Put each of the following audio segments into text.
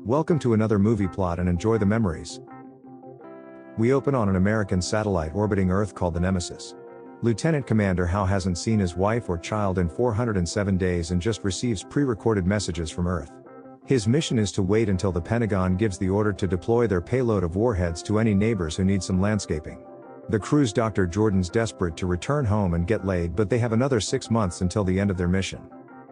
Welcome to another movie plot and enjoy the memories. We open on an American satellite orbiting Earth called the Nemesis. Lieutenant Commander Howe hasn't seen his wife or child in 407 days and just receives pre-recorded messages from Earth. His mission is to wait until the Pentagon gives the order to deploy their payload of warheads to any neighbors who need some landscaping. The crew's Dr. Jordan's desperate to return home and get laid, but they have another 6 months until the end of their mission.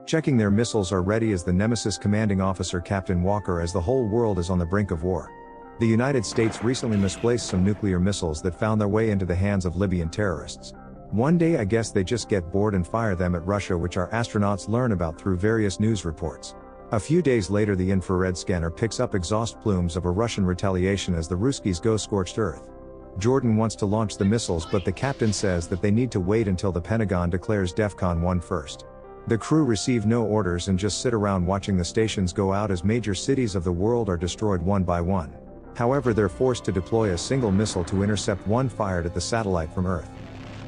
Checking their missiles are ready as the Nemesis commanding officer Captain Walker as the whole world is on the brink of war. The United States recently misplaced some nuclear missiles that found their way into the hands of Libyan terrorists. One day I guess they just get bored and fire them at Russia, which our astronauts learn about through various news reports. A few days later the infrared scanner picks up exhaust plumes of a Russian retaliation as the Ruskies go scorched earth. Jordan wants to launch the missiles, but the captain says that they need to wait until the Pentagon declares DEFCON 1 first. The crew receive no orders and just sit around watching the stations go out as major cities of the world are destroyed one by one. However, they're forced to deploy a single missile to intercept one fired at the satellite from Earth.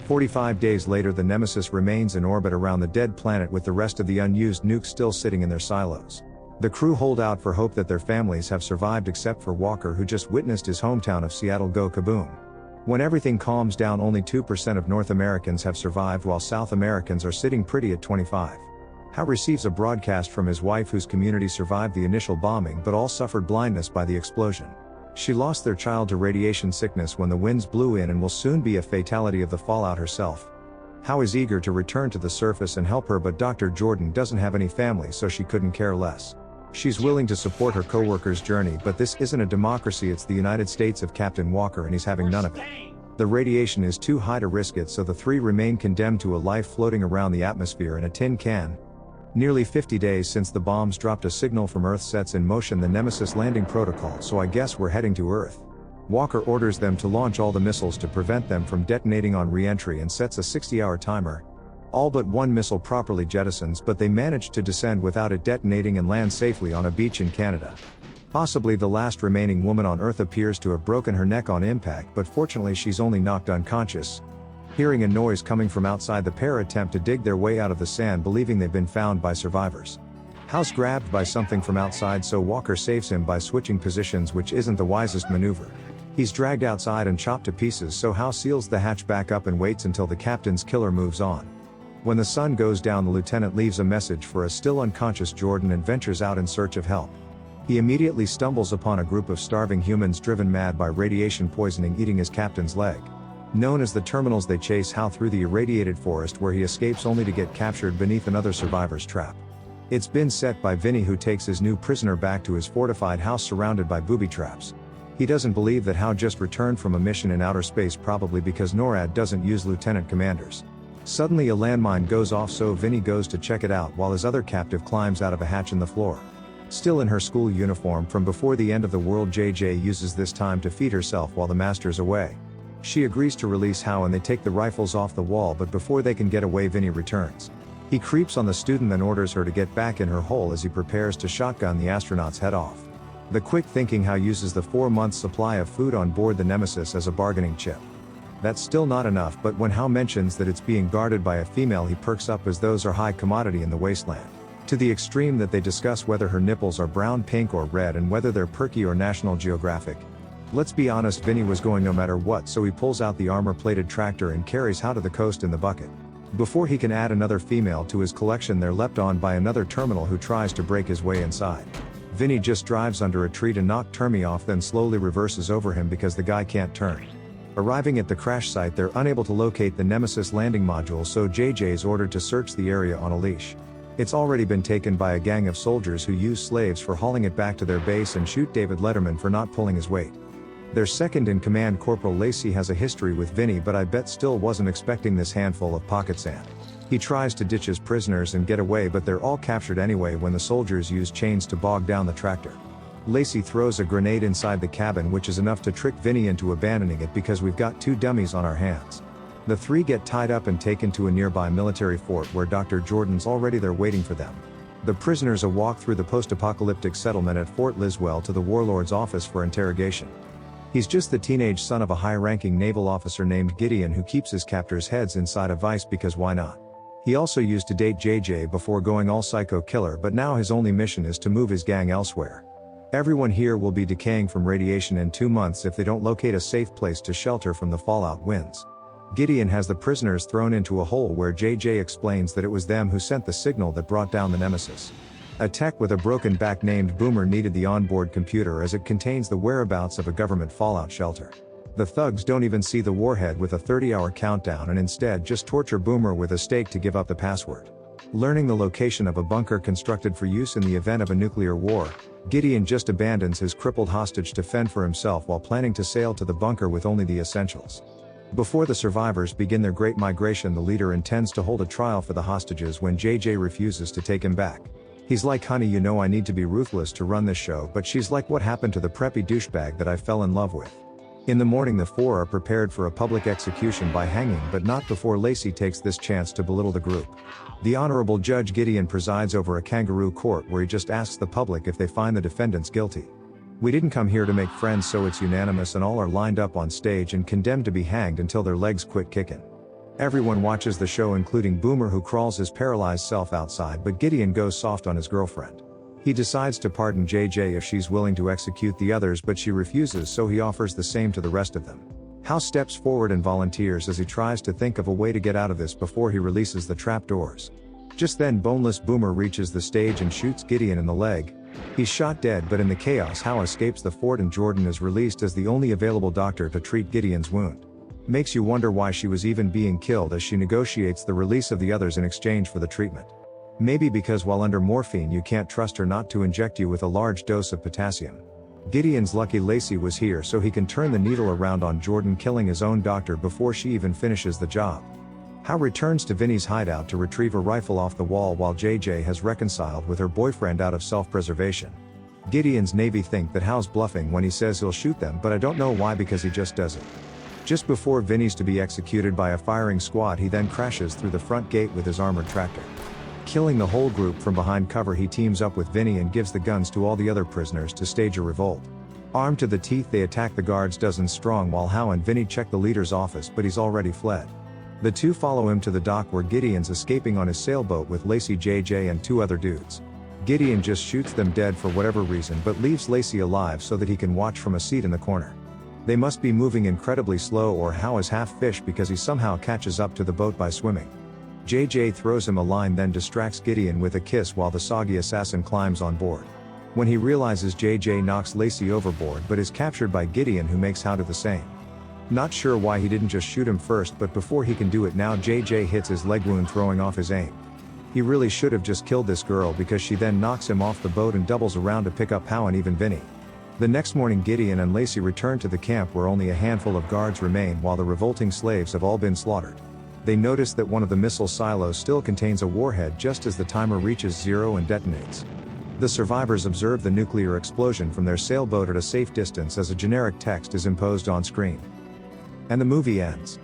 45 days later the Nemesis remains in orbit around the dead planet with the rest of the unused nukes still sitting in their silos. The crew hold out for hope that their families have survived except for Walker, who just witnessed his hometown of Seattle go kaboom. When everything calms down, only 2% of North Americans have survived, while South Americans are sitting pretty at 25%. Howe receives a broadcast from his wife whose community survived the initial bombing but all suffered blindness by the explosion. She lost their child to radiation sickness when the winds blew in and will soon be a fatality of the fallout herself. Howe is eager to return to the surface and help her, but Dr. Jordan doesn't have any family, so she couldn't care less. She's willing to support her co-worker's journey, but this isn't a democracy, it's the United States of Captain Walker and he's having none of it. The radiation is too high to risk it, so the three remain condemned to a life floating around the atmosphere in a tin can. Nearly 50 days since the bombs dropped, a signal from Earth sets in motion the Nemesis landing protocol, so I guess we're heading to Earth. Walker orders them to launch all the missiles to prevent them from detonating on re-entry and sets a 60-hour timer. All but one missile properly jettisons, but they manage to descend without it detonating and land safely on a beach in Canada. Possibly the last remaining woman on Earth appears to have broken her neck on impact, but fortunately she's only knocked unconscious. Hearing a noise coming from outside, the pair attempt to dig their way out of the sand, believing they've been found by survivors. Howe's grabbed by something from outside, so Walker saves him by switching positions, which isn't the wisest maneuver. He's dragged outside and chopped to pieces, so Howe seals the hatch back up and waits until the captain's killer moves on. When the sun goes down, the lieutenant leaves a message for a still unconscious Jordan and ventures out in search of help. He immediately stumbles upon a group of starving humans driven mad by radiation poisoning eating his captain's leg. Known as the Terminals, they chase Howe through the irradiated forest, where he escapes only to get captured beneath another survivor's trap. It's been set by Vinny, who takes his new prisoner back to his fortified house surrounded by booby traps. He doesn't believe that Howe just returned from a mission in outer space, probably because NORAD doesn't use lieutenant commanders. Suddenly a landmine goes off, so Vinny goes to check it out while his other captive climbs out of a hatch in the floor. Still in her school uniform from before the end of the world, JJ uses this time to feed herself while the master's away. She agrees to release Howe and they take the rifles off the wall, but before they can get away, Vinny returns. He creeps on the student and orders her to get back in her hole as he prepares to shotgun the astronaut's head off. The quick thinking Howe uses the 4-month supply of food on board the Nemesis as a bargaining chip. That's still not enough, but when Howe mentions that it's being guarded by a female, he perks up, as those are high commodity in the wasteland. To the extreme that they discuss whether her nipples are brown, pink, or red, and whether they're Perky or National Geographic. Let's be honest, Vinny was going no matter what, so he pulls out the armor-plated tractor and carries Howe to the coast in the bucket. Before he can add another female to his collection, they're leapt on by another terminal who tries to break his way inside. Vinny just drives under a tree to knock Termy off, then slowly reverses over him because the guy can't turn. Arriving at the crash site, they're unable to locate the Nemesis landing module, so JJ is ordered to search the area on a leash. It's already been taken by a gang of soldiers who use slaves for hauling it back to their base and shoot David Letterman for not pulling his weight. Their second-in-command, Corporal Lacey, has a history with Vinny, but I bet still wasn't expecting this handful of pocket sand. He tries to ditch his prisoners and get away, but they're all captured anyway when the soldiers use chains to bog down the tractor. Lacey throws a grenade inside the cabin, which is enough to trick Vinny into abandoning it because we've got 2 dummies on our hands. The 3 get tied up and taken to a nearby military fort where Dr. Jordan's already there waiting for them. The prisoners walk through the post-apocalyptic settlement at Fort Liswell to the warlord's office for interrogation. He's just the teenage son of a high-ranking naval officer named Gideon, who keeps his captors' heads inside a vice because why not? He also used to date JJ before going all psycho killer, but now his only mission is to move his gang elsewhere. Everyone here will be decaying from radiation in 2 months if they don't locate a safe place to shelter from the fallout winds. Gideon has the prisoners thrown into a hole where JJ explains that it was them who sent the signal that brought down the Nemesis. A tech with a broken back named Boomer needed the onboard computer as it contains the whereabouts of a government fallout shelter. The thugs don't even see the warhead with a 30-hour countdown and instead just torture Boomer with a stake to give up the password. Learning the location of a bunker constructed for use in the event of a nuclear war, Gideon just abandons his crippled hostage to fend for himself while planning to sail to the bunker with only the essentials. Before the survivors begin their great migration, the leader intends to hold a trial for the hostages when JJ refuses to take him back. He's like, honey, you know I need to be ruthless to run this show, but she's like, what happened to the preppy douchebag that I fell in love with? In the morning the four are prepared for a public execution by hanging, but not before Lacey takes this chance to belittle the group. The Honorable Judge Gideon presides over a kangaroo court where he just asks the public if they find the defendants guilty. We didn't come here to make friends, so it's unanimous and all are lined up on stage and condemned to be hanged until their legs quit kicking. Everyone watches the show including Boomer, who crawls his paralyzed self outside, but Gideon goes soft on his girlfriend. He decides to pardon JJ if she's willing to execute the others, but she refuses, so he offers the same to the rest of them. Howe steps forward and volunteers as he tries to think of a way to get out of this before he releases the trapdoors. Just then boneless Boomer reaches the stage and shoots Gideon in the leg. He's shot dead, but in the chaos Howe escapes the fort and Jordan is released as the only available doctor to treat Gideon's wound. Makes you wonder why she was even being killed as she negotiates the release of the others in exchange for the treatment. Maybe because while under morphine you can't trust her not to inject you with a large dose of potassium. Gideon's lucky Lacey was here so he can turn the needle around on Jordan, killing his own doctor before she even finishes the job. Howe returns to Vinny's hideout to retrieve a rifle off the wall while JJ has reconciled with her boyfriend out of self-preservation. Gideon's Navy think that Howe's bluffing when he says he'll shoot them, but I don't know why, because he just does it. Just before Vinny's to be executed by a firing squad, he then crashes through the front gate with his armored tractor. Killing the whole group from behind cover, he teams up with Vinny and gives the guns to all the other prisoners to stage a revolt. Armed to the teeth, they attack the guards dozens strong while Howe and Vinny check the leader's office, but he's already fled. The two follow him to the dock where Gideon's escaping on his sailboat with Lacey, JJ and 2 other dudes. Gideon just shoots them dead for whatever reason, but leaves Lacey alive so that he can watch from a seat in the corner. They must be moving incredibly slow, or Howe is half fish because he somehow catches up to the boat by swimming. JJ throws him a line, then distracts Gideon with a kiss while the soggy assassin climbs on board. When he realizes, JJ knocks Lacey overboard but is captured by Gideon, who makes Howe do the same. Not sure why he didn't just shoot him first, but before he can do it now, JJ hits his leg wound, throwing off his aim. He really should have just killed this girl, because she then knocks him off the boat and doubles around to pick up Howe and even Vinny. The next morning Gideon and Lacey return to the camp where only a handful of guards remain while the revolting slaves have all been slaughtered. They notice that one of the missile silos still contains a warhead just as the timer reaches 0 and detonates. The survivors observe the nuclear explosion from their sailboat at a safe distance as a generic text is imposed on screen. And the movie ends.